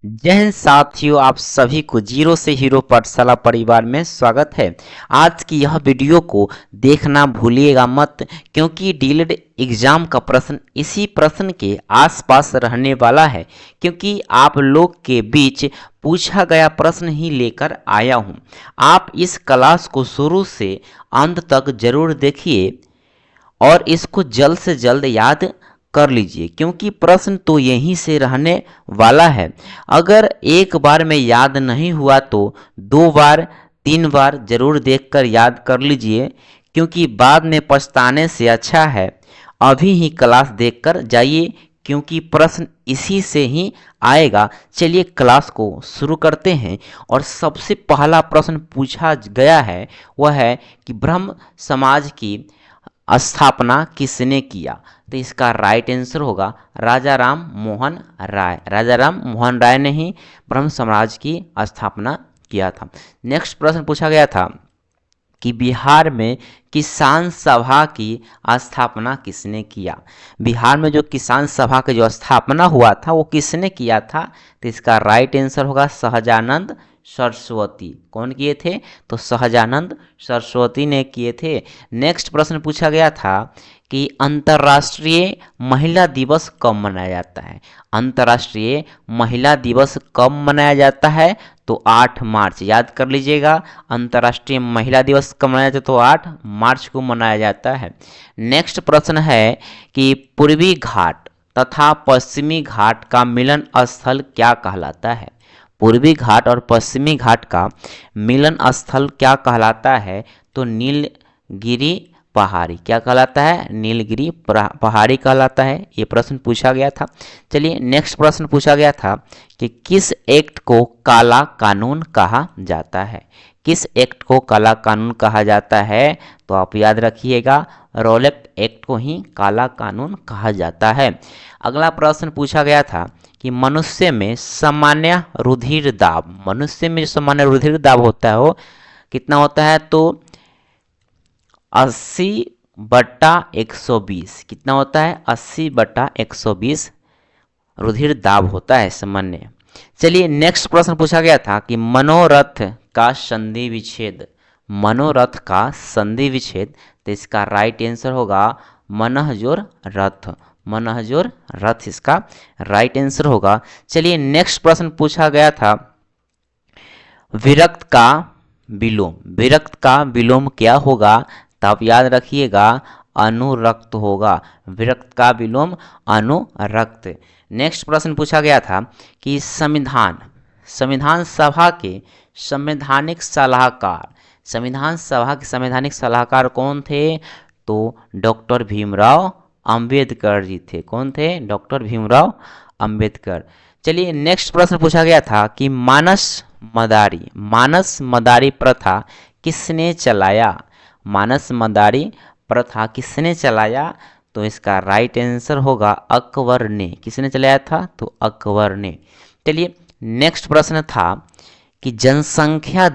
जय हिंद साथियों, आप सभी को जीरो से हीरो पाठशाला परिवार में स्वागत है। आज की यह वीडियो को देखना भूलिएगा मत, क्योंकि डीएलएड एग्जाम का प्रश्न इसी प्रश्न के आसपास रहने वाला है। क्योंकि आप लोग के बीच पूछा गया प्रश्न ही लेकर आया हूं। आप इस क्लास को शुरू से अंत तक जरूर देखिए और इसको जल्द से जल्द याद कर लीजिए, क्योंकि प्रश्न तो यहीं से रहने वाला है। अगर एक बार में याद नहीं हुआ तो 2 बार 3 बार जरूर देखकर याद कर लीजिए, क्योंकि बाद में पछताने से अच्छा है अभी ही क्लास देखकर जाइए, क्योंकि प्रश्न इसी से ही आएगा। चलिए क्लास को शुरू करते हैं। और सबसे पहला प्रश्न पूछा गया है वह है कि ब्रह्म समाज की स्थापना किसने किया। तो इसका राइट आंसर होगा राजा राम मोहन राय। राजा राम मोहन राय ने ही ब्रह्म समाज की स्थापना किया था। नेक्स्ट प्रश्न पूछा गया था कि बिहार में किसान सभा की स्थापना किसने किया। बिहार में जो किसान सभा की जो स्थापना हुआ था वो किसने किया था। तो इसका राइट आंसर होगा सहजानंद सरस्वती। कौन किए थे? तो सहजानंद सरस्वती ने किए थे। नेक्स्ट प्रश्न पूछा गया था कि अंतर्राष्ट्रीय महिला दिवस कब मनाया जाता है। अंतर्राष्ट्रीय महिला दिवस कब मनाया जाता है? तो 8 मार्च। याद कर लीजिएगा, अंतर्राष्ट्रीय महिला दिवस कब मनाया जाता है? तो 8 मार्च को मनाया जाता है। नेक्स्ट प्रश्न है कि पूर्वी घाट तथा पश्चिमी घाट का मिलन स्थल क्या कहलाता है। पूर्वी घाट और पश्चिमी घाट का मिलन स्थल क्या कहलाता है? तो नीलगिरी पहाड़ी। क्या कहलाता है? नीलगिरी पहाड़ी कहलाता है। ये प्रश्न पूछा गया था। चलिए नेक्स्ट प्रश्न पूछा गया था कि किस एक्ट को काला कानून कहा जाता है। किस एक्ट को काला कानून कहा जाता है? तो आप याद रखिएगा, रॉलेट एक्ट को ही काला कानून कहा जाता है। अगला प्रश्न पूछा गया था कि मनुष्य में सामान्य रुधिर दाब, मनुष्य में जो सामान्य रुधिर दाब होता है वो कितना होता है? तो 80/120। कितना होता है? 80/120 रुधिर दाब होता है सामान्य। चलिए नेक्स्ट प्रश्न पूछा गया था कि मनोरथ का संधि विच्छेद। मनोरथ का संधि विच्छेद। तो इसका राइट आंसर होगा मनः जोर रथ। मनः जोर रथ इसका राइट आंसर होगा। चलिए नेक्स्ट प्रश्न पूछा गया था विरक्त का विलोम। विरक्त का विलोम क्या होगा? तो आप याद रखिएगा, अनुरक्त होगा। विरक्त का विलोम अनुरक्त। नेक्स्ट प्रश्न पूछा गया था कि संविधान सभा के संवैधानिक सलाहकार, संविधान सभा के संवैधानिक सलाहकार कौन थे? तो डॉक्टर भीमराव अंबेडकर जी थे। कौन थे? डॉक्टर भीमराव अंबेडकर। चलिए नेक्स्ट प्रश्न पूछा गया था कि मानस मदारी प्रथा किसने चलाया। मानस मदारी प्रथा किसने चलाया? तो इसका राइट आंसर होगा अकबर ने। किसने चलाया था? तो अकबर ने। चलिए नेक्स्ट प्रश्न था कि जनसंख्या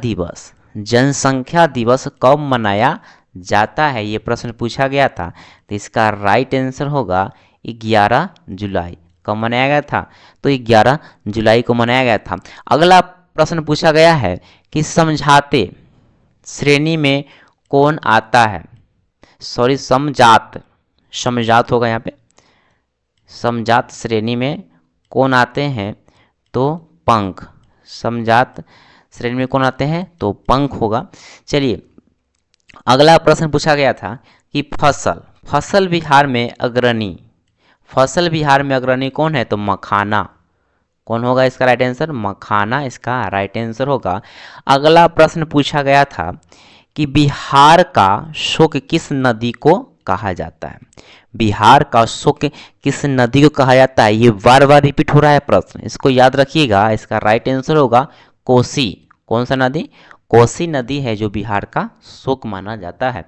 दिवस कब मनाया जाता है। ये प्रश्न पूछा गया था। तो इसका राइट आंसर होगा 11 जुलाई। कब मनाया गया था? तो 11 जुलाई को मनाया गया था। अगला प्रश्न पूछा गया है कि समझाते श्रेणी में कौन आता है। सॉरी, समझात होगा यहाँ पे। समझात श्रेणी में कौन आते हैं? तो पंख। समझात श्रेणी में कौन आते हैं? तो पंख होगा। चलिए अगला प्रश्न पूछा गया था कि फसल बिहार में अग्रणी कौन है? तो मखाना। कौन होगा इसका राइट आंसर? मखाना इसका राइट आंसर होगा। अगला प्रश्न पूछा गया था कि बिहार का शोक किस नदी को कहा जाता है। बिहार का शोक किस नदी को कहा जाता है? ये बार बार रिपीट हो रहा है प्रश्न, इसको याद रखिएगा। इसका राइट आंसर होगा कोसी। कौन सा नदी? कोसी नदी है जो बिहार का शोक माना जाता है।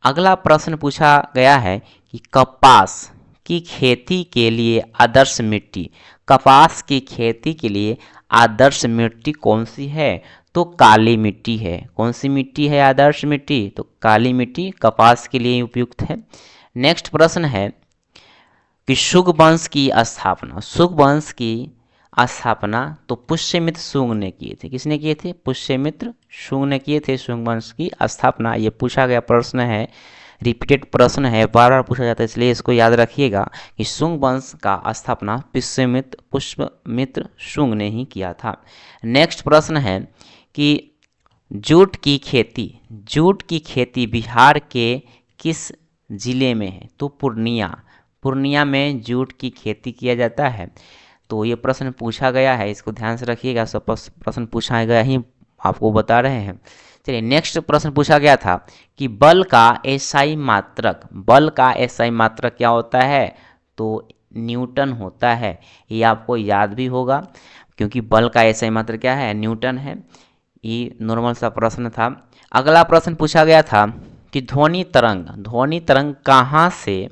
अगला प्रश्न पूछा गया है कि कपास की खेती के लिए आदर्श मिट्टी, कपास की खेती के लिए आदर्श मिट्टी कौन सी है? तो काली मिट्टी है। कौन सी मिट्टी है आदर्श मिट्टी? तो काली मिट्टी कपास के लिए उपयुक्त है। नेक्स्ट प्रश्न है कि शुंग वंश की स्थापना तो पुष्यमित्र शुंग ने किए थे। किसने किए थे? पुष्यमित्र शुंग ने किए थे शुंग वंश की स्थापना। ये पूछा गया प्रश्न है, रिपीटेड प्रश्न है, बार बार पूछा जाता है, इसलिए इसको याद रखिएगा कि शुंग वंश का स्थापना पुष्यमित्र शुंग ने ही किया था। नेक्स्ट प्रश्न है कि जूट की खेती बिहार के किस जिले में है? तो पूर्णिया में जूट की खेती किया जाता है। तो ये प्रश्न पूछा गया है, इसको ध्यान से रखिएगा, सब प्रश्न पूछा गया ही आपको बता रहे हैं। चलिए नेक्स्ट प्रश्न पूछा गया था कि बल का एसआई मात्रक क्या होता है? तो न्यूटन होता है। ये आपको याद भी होगा क्योंकि बल का एसआई मात्रक क्या है? न्यूटन है। ये नॉर्मल सा प्रश्न था। अगला प्रश्न पूछा गया था कि ध्वनि तरंग कहाँ से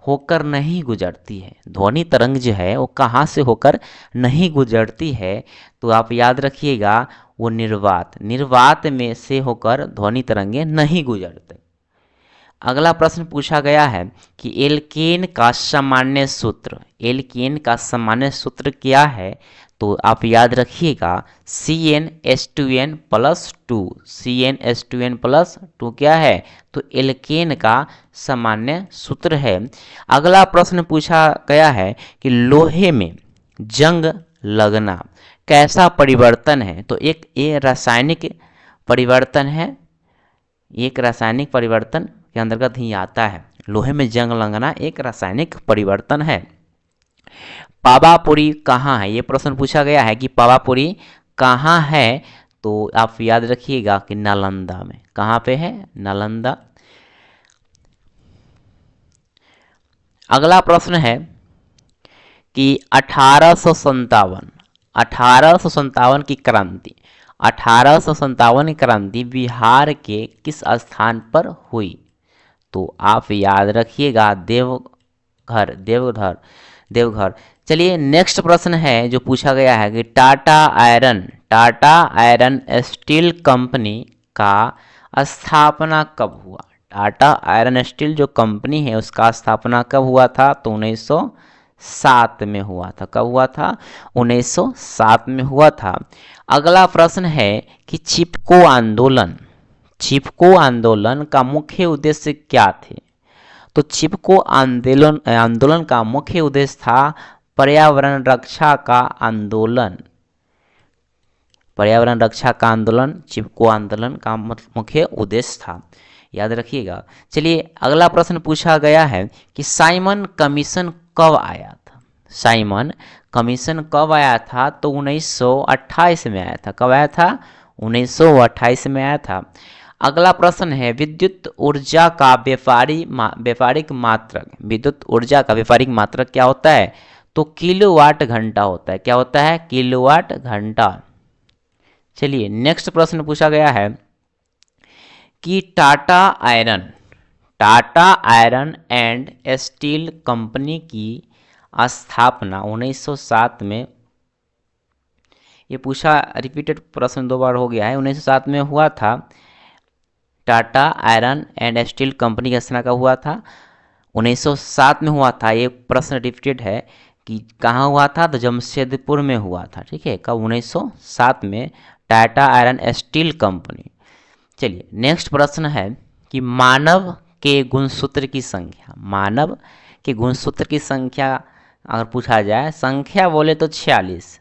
होकर नहीं गुजरती है? ध्वनि तरंग जो है वो कहाँ से होकर नहीं गुजरती है? तो आप याद रखिएगा वो निर्वात में से होकर ध्वनि तरंगे नहीं गुजरते। अगला प्रश्न पूछा गया है कि एल्केन का सामान्य सूत्र क्या है? तो आप याद रखिएगा CnH2n+2 क्या है? तो एल्केन का सामान्य सूत्र है। अगला प्रश्न पूछा गया है कि लोहे में जंग लगना कैसा परिवर्तन है? तो एक रासायनिक परिवर्तन है, एक रासायनिक परिवर्तन के अंतर्गत ही आता है। लोहे में जंग लगना एक रासायनिक परिवर्तन है। पावापुरी कहाँ है? ये प्रश्न पूछा गया है कि पावापुरी कहाँ है? तो आप याद रखिएगा कि नालंदा में। कहाँ पे है? नालंदा। अगला प्रश्न है कि 1857 की क्रांति 1857 की क्रांति बिहार के किस स्थान पर हुई? तो आप याद रखिएगा देवघर। चलिए नेक्स्ट प्रश्न है जो पूछा गया है कि टाटा आयरन स्टील कंपनी का स्थापना कब हुआ? टाटा आयरन स्टील जो कंपनी है उसका स्थापना कब हुआ था? तो 1907 में हुआ था। कब हुआ था? 1907 में हुआ था। अगला प्रश्न है कि चिपको आंदोलन का मुख्य उद्देश्य क्या थे? तो चिपको आंदोलन का मुख्य उद्देश्य था पर्यावरण रक्षा का आंदोलन। चिपको आंदोलन का मुख्य उद्देश्य था, याद रखिएगा। चलिए अगला प्रश्न पूछा गया है कि साइमन कमीशन कब आया था? तो 1928 में आया था। कब आया था? 1928 में आया था। अगला प्रश्न है विद्युत ऊर्जा का व्यापारिक मात्रक क्या होता है? तो किलोवाट घंटा होता है। क्या होता है? किलोवाट घंटा। चलिए नेक्स्ट प्रश्न पूछा गया है कि Tata iron and steel company की स्थापना 1907 में, ये पूछा रिपीटेड प्रश्न 2 बार हो गया है, 1907 में हुआ था। Tata iron and steel company का स्थापना कब हुआ था? 1907 में हुआ था। ये प्रश्न रिपीटेड है कि कहाँ हुआ था? तो जमशेदपुर में हुआ था। ठीक है, कब? 1907 में टाटा आयरन स्टील कंपनी। चलिए नेक्स्ट प्रश्न है कि मानव के गुणसूत्र की संख्या अगर पूछा जाए, संख्या बोले तो 46,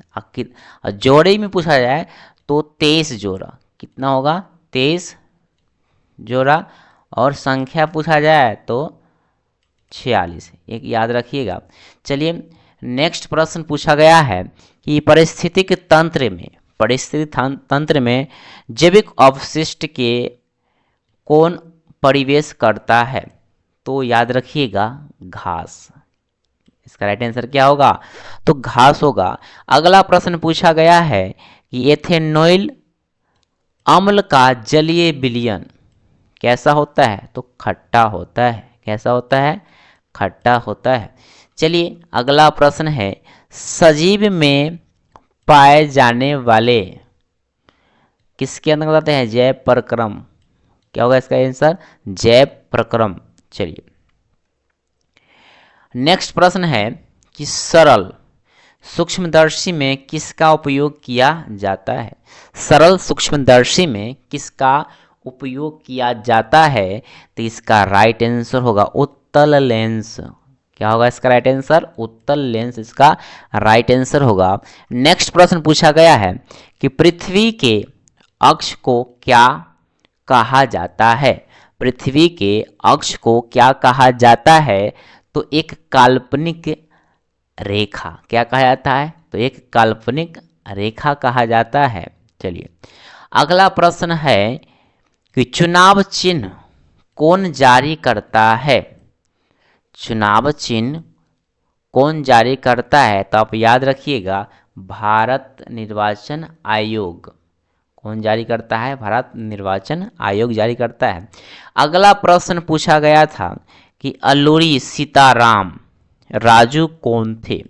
और जोड़े में पूछा जाए तो 23 जोड़ा। कितना होगा? 23 जोड़ा। और संख्या पूछा जाए तो 46, एक याद रखिएगा। चलिए नेक्स्ट प्रश्न पूछा गया है कि पारिस्थितिक तंत्र में जैविक अपशिष्ट के कौन परिवेश करता है? तो याद रखिएगा घास। इसका राइट आंसर क्या होगा? तो घास होगा। अगला प्रश्न पूछा गया है कि एथेनॉल अम्ल का जलीय विलयन कैसा होता है? तो खट्टा होता है। कैसा होता है? खट्टा होता है। चलिए अगला प्रश्न है सजीव में पाए जाने वाले किसके अंतर्गत आते हैं? जैव प्रक्रम। क्या होगा इसका आंसर? जैव प्रक्रम। चलिए नेक्स्ट प्रश्न है कि सरल सूक्ष्मदर्शी में किसका उपयोग किया जाता है? सरल सूक्ष्मदर्शी में किसका उपयोग किया जाता है? तो इसका राइट आंसर होगा उत्तल लेंस। क्या होगा इसका राइट आंसर? उत्तल लेंस इसका राइट आंसर होगा। नेक्स्ट प्रश्न पूछा गया है कि पृथ्वी के अक्ष को क्या कहा जाता है? पृथ्वी के अक्ष को क्या कहा जाता है? तो एक काल्पनिक रेखा। क्या कहा जाता है? तो एक काल्पनिक रेखा कहा जाता है। चलिए अगला प्रश्न है कि चुनाव चिन्ह कौन जारी करता है? चुनाव चिन्ह कौन जारी करता है? तो आप याद रखिएगा भारत निर्वाचन आयोग। कौन जारी करता है? भारत निर्वाचन आयोग जारी करता है। अगला प्रश्न पूछा गया था कि अल्लूरी सीताराम राजू कौन थे?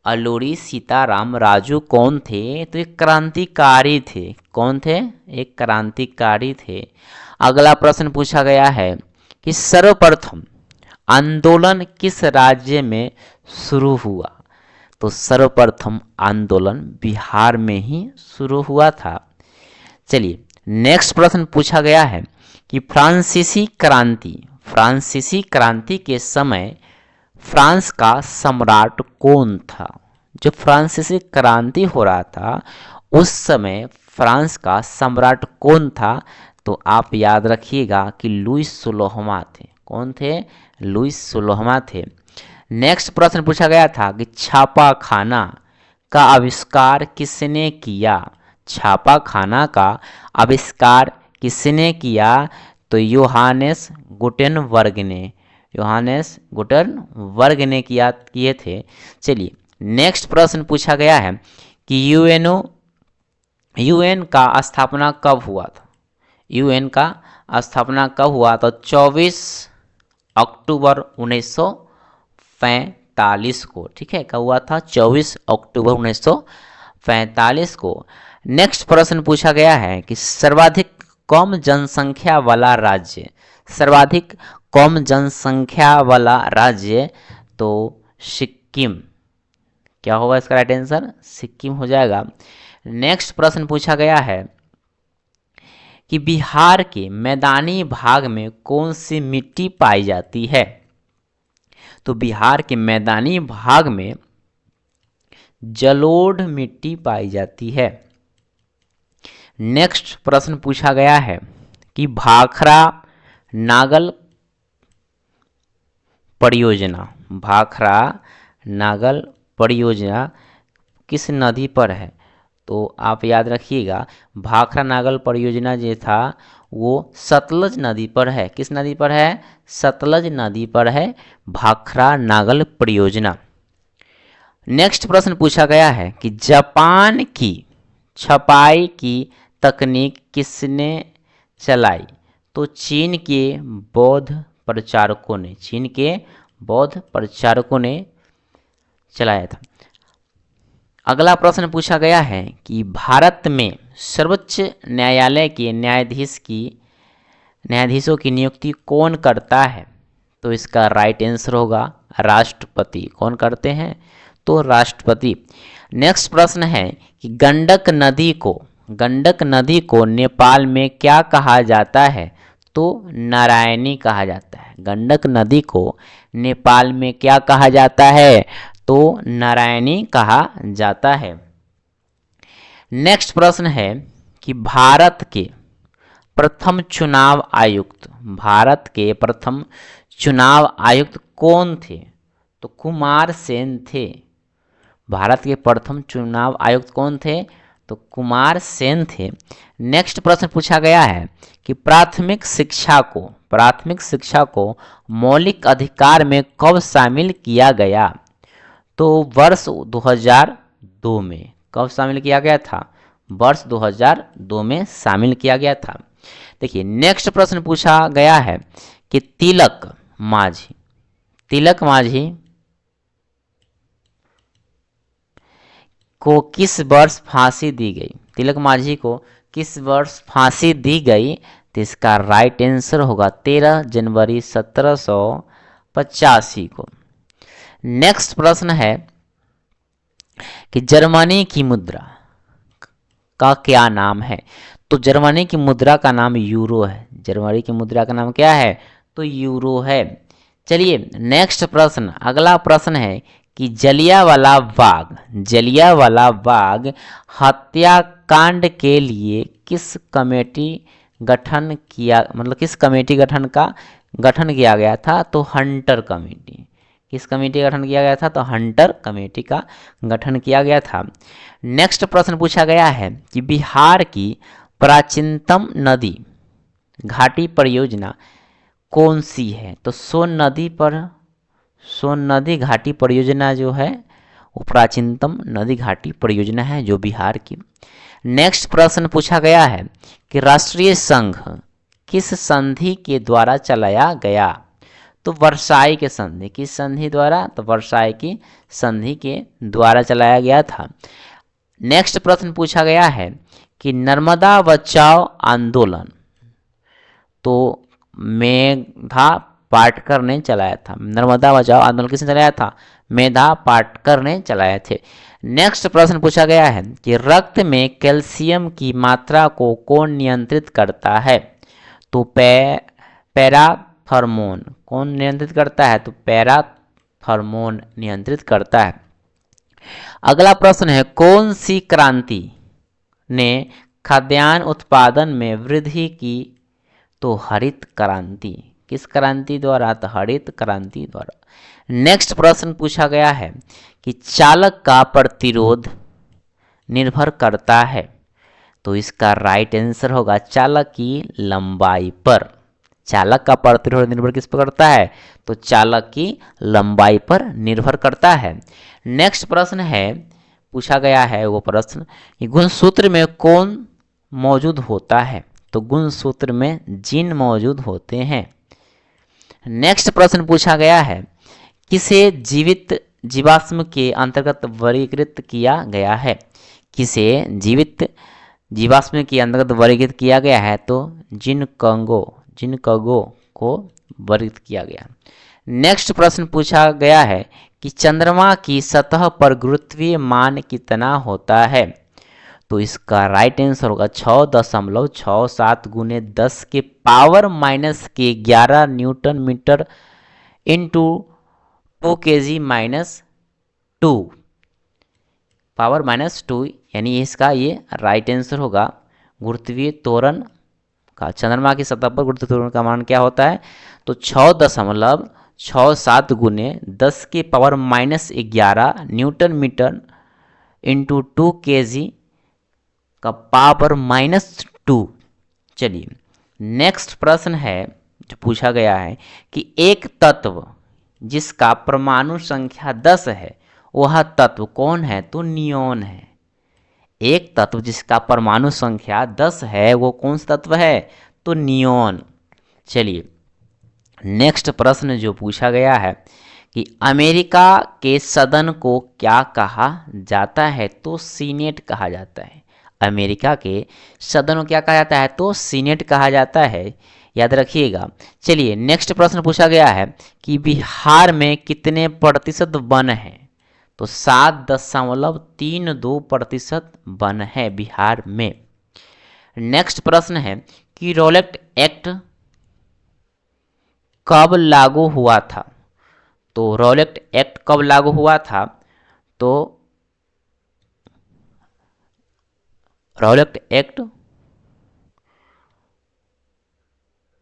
अल्लूरी सीताराम राजू कौन थे? तो एक क्रांतिकारी थे। कौन थे? एक क्रांतिकारी थे। अगला प्रश्न पूछा गया है कि सर्वप्रथम आंदोलन किस राज्य में शुरू हुआ? तो सर्वप्रथम आंदोलन बिहार में ही शुरू हुआ था। चलिए नेक्स्ट प्रश्न पूछा गया है कि फ्रांसीसी क्रांति के समय फ्रांस का सम्राट कौन था? जो फ्रांसीसी क्रांति हो रहा था उस समय फ्रांस का सम्राट कौन था? तो आप याद रखिएगा कि लुईस 16वां थे। कौन थे? लुईस 16वां थे। नेक्स्ट प्रश्न पूछा गया था कि छापाखाना का आविष्कार किसने किया? छापाखाना का आविष्कार किसने किया? तो योहानेस गुटेनबर्ग ने किए थे। चलिए नेक्स्ट प्रश्न पूछा गया है कि यूएन का स्थापना कब हुआ था? यूएन का स्थापना कब हुआ? तो 24 अक्टूबर 1945 को। ठीक है, कब हुआ था? 24 अक्टूबर 1945 को। नेक्स्ट प्रश्न पूछा गया है कि सर्वाधिक कम जनसंख्या वाला राज्य। सर्वाधिक कम जनसंख्या वाला राज्य तो सिक्किम। क्या होगा इसका राइट आंसर? सिक्किम हो जाएगा। नेक्स्ट प्रश्न पूछा गया है कि बिहार के मैदानी भाग में कौन सी मिट्टी पाई जाती है? तो बिहार के मैदानी भाग में जलोढ़ मिट्टी पाई जाती है। नेक्स्ट प्रश्न पूछा गया है कि भाखड़ा नागल परियोजना किस नदी पर है? तो आप याद रखिएगा भाखड़ा नागल परियोजना जो था वो सतलज नदी पर है। किस नदी पर है? सतलज नदी पर है भाखड़ा नागल परियोजना। नेक्स्ट प्रश्न पूछा गया है कि जापान की छपाई की तकनीक किसने चलाई? तो चीन के बौद्ध प्रचारकों ने चलाया था। अगला प्रश्न पूछा गया है कि भारत में सर्वोच्च न्यायालय के न्यायाधीशों की नियुक्ति कौन करता है? तो इसका राइट आंसर होगा राष्ट्रपति। कौन करते हैं? तो राष्ट्रपति। नेक्स्ट प्रश्न है कि गंडक नदी को नेपाल में क्या कहा जाता है? तो नारायणी कहा जाता है। गंडक नदी को नेपाल में क्या कहा जाता है? तो नारायणी कहा जाता है। नेक्स्ट प्रश्न है कि भारत के प्रथम चुनाव आयुक्त कौन थे? तो कुमार सेन थे। भारत के प्रथम चुनाव आयुक्त कौन थे? तो कुमार सेन थे। नेक्स्ट प्रश्न पूछा गया है कि प्राथमिक शिक्षा को मौलिक अधिकार में कब शामिल किया गया? तो वर्ष 2002 में। कब शामिल किया गया था? वर्ष 2002 में शामिल किया गया था। देखिए नेक्स्ट प्रश्न पूछा गया है कि तिलक माझी को किस वर्ष फांसी दी गई? तिलक माझी को किस वर्ष फांसी दी गई? तो इसका राइट आंसर होगा 13 जनवरी 1785 को। नेक्स्ट प्रश्न है कि जर्मनी की मुद्रा का क्या नाम है। तो जर्मनी की मुद्रा का नाम यूरो है। जर्मनी की मुद्रा का नाम क्या है? तो यूरो है। चलिए नेक्स्ट प्रश्न, अगला प्रश्न है कि जलियांवाला बाग हत्याकांड के लिए किस कमेटी गठन किया, मतलब किस कमेटी का गठन किया गया था? तो हंटर कमेटी। किस कमेटी का गठन किया गया था? तो हंटर कमेटी का गठन किया गया था। नेक्स्ट प्रश्न पूछा गया है कि बिहार की प्राचीनतम नदी घाटी परियोजना कौन सी है? तो सोन नदी घाटी परियोजना जो है वो प्राचीनतम नदी घाटी परियोजना है जो बिहार की। नेक्स्ट प्रश्न पूछा गया है कि राष्ट्रीय संघ किस संधि के द्वारा चलाया गया? तो वर्साई के संधि। किस संधि द्वारा? तो वर्साई की संधि के द्वारा चलाया गया था। नेक्स्ट प्रश्न पूछा गया है कि नर्मदा बचाओ आंदोलन तो मेधा पाटकर ने चलाया था। नर्मदा बचाओ आंदोलन किसने चलाया था? मेधा पाटकर ने चलाए थे। नेक्स्ट प्रश्न पूछा गया है कि रक्त में कैल्शियम की मात्रा को कौन नियंत्रित करता है? तो पैराथर्मोन। कौन नियंत्रित करता है? तो पैराथर्मोन नियंत्रित करता है। अगला प्रश्न है कौन सी क्रांति ने खाद्यान्न उत्पादन में वृद्धि की? तो हरित क्रांति। किस क्रांति द्वारा? तो हरित क्रांति द्वारा। नेक्स्ट प्रश्न पूछा गया है कि चालक का प्रतिरोध निर्भर करता है। तो इसका राइट आंसर होगा चालक की लंबाई पर। चालक का प्रतिरोध निर्भर किस पर करता है? तो चालक की लंबाई पर निर्भर करता है। नेक्स्ट प्रश्न है पूछा गया है वो प्रश्न कि गुणसूत्र में कौन मौजूद होता है? तो गुणसूत्र में जिन मौजूद होते हैं। नेक्स्ट प्रश्न पूछा गया है किसे जीवित जीवाश्म के अंतर्गत वर्गीकृत किया गया है? किसे जीवित जीवाश्म के अंतर्गत वर्गीकृत किया गया है? तो जिनकगो को वर्गीकृत किया गया। नेक्स्ट प्रश्न पूछा गया है कि चंद्रमा की सतह पर गुरुत्वीय मान कितना होता है? तो इसका राइट आंसर होगा 6.67 गुने 10 के पावर माइनस के 11 newton metre into 2 kg minus 2 power minus 2, यानी इसका ये राइट आंसर होगा। गुरुत्वीय त्वरण का चंद्रमा की सतह पर गुरुत्वीय त्वरण का मान क्या होता है? तो 6.67 गुने 10 के power minus 11 newton metre into 2 kg का पावर माइनस 2। चलिए नेक्स्ट प्रश्न है जो पूछा गया है कि एक तत्व जिसका परमाणु संख्या 10 है वह तत्व कौन है? तो नियोन है। एक तत्व जिसका परमाणु संख्या 10 है वो कौन सा तत्व है? तो नियोन। चलिए नेक्स्ट प्रश्न जो पूछा गया है कि अमेरिका के सदन को क्या कहा जाता है? तो सीनेट कहा जाता है। अमेरिका के सदन को क्या कहा जाता है? तो सीनेट कहा जाता है, याद रखिएगा। चलिए नेक्स्ट प्रश्न पूछा गया है कि बिहार में कितने प्रतिशत वन है? तो 7.32% वन है बिहार में। नेक्स्ट प्रश्न है कि रॉलेट एक्ट कब लागू हुआ था? तो रॉलेट एक्ट कब लागू हुआ था? तो रॉलेट एक्ट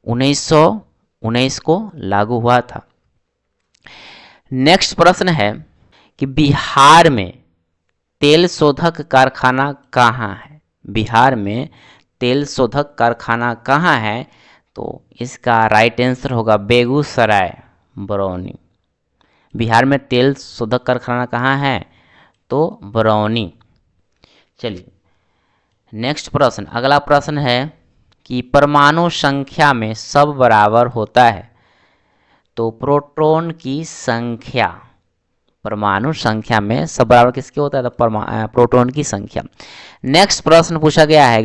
1919 को लागू हुआ था। नेक्स्ट प्रश्न है कि बिहार में तेल शोधक कारखाना कहाँ है? बिहार में तेल शोधक कारखाना कहाँ है? तो इसका राइट आंसर होगा बेगूसराय, बरौनी। बिहार में तेल शोधक कारखाना कहाँ है? तो बरौनी। चलिए नेक्स्ट प्रश्न, अगला प्रश्न है कि परमाणु संख्या में सब बराबर होता है? तो प्रोटॉन की संख्या, परमाणु संख्या में सब बराबर किसके होता है? तो प्रोटॉन की संख्या। नेक्स्ट प्रश्न पूछा गया है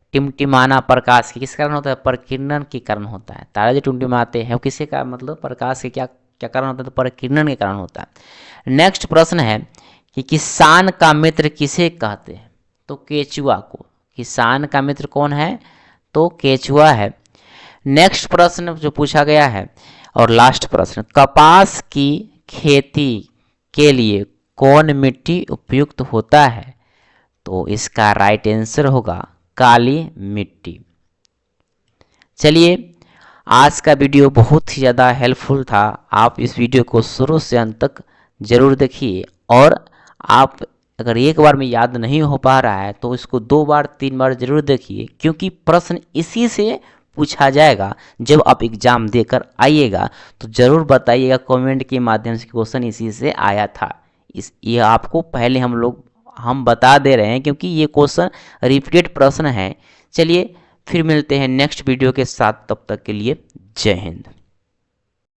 कि टिमटिमाना प्रकाश के किस कारण होता है? परिकिरण के कारण होता है। तारे जो टिमटिमाते हैं वो किसके कारण, मतलब प्रकाश के क्या क्या कारण होता है? तो परिकिरण के कारण होता है। नेक्स्ट प्रश्न है कि किसान का मित्र किसे कहते हैं? तो केचुआ को। किसान का मित्र कौन है? तो केचुआ है। नेक्स्ट प्रश्न जो पूछा गया है और लास्ट प्रश्न, कपास की खेती के लिए कौन मिट्टी उपयुक्त होता है? तो इसका राइट आंसर होगा काली मिट्टी। चलिए, आज का वीडियो बहुत ही ज़्यादा हेल्पफुल था। आप इस वीडियो को शुरू से अंत तक जरूर देखिए, और आप अगर एक बार में याद नहीं हो पा रहा है तो इसको 2 बार 3 बार जरूर देखिए, क्योंकि प्रश्न इसी से पूछा जाएगा। जब आप एग्ज़ाम देकर आइएगा तो ज़रूर बताइएगा कमेंट के माध्यम से क्वेश्चन इसी से आया था। ये आपको पहले हम बता दे रहे हैं, क्योंकि ये क्वेश्चन रिपीटेड प्रश्न है। चलिए फिर मिलते हैं नेक्स्ट वीडियो के साथ, तब तक के लिए जय हिंद।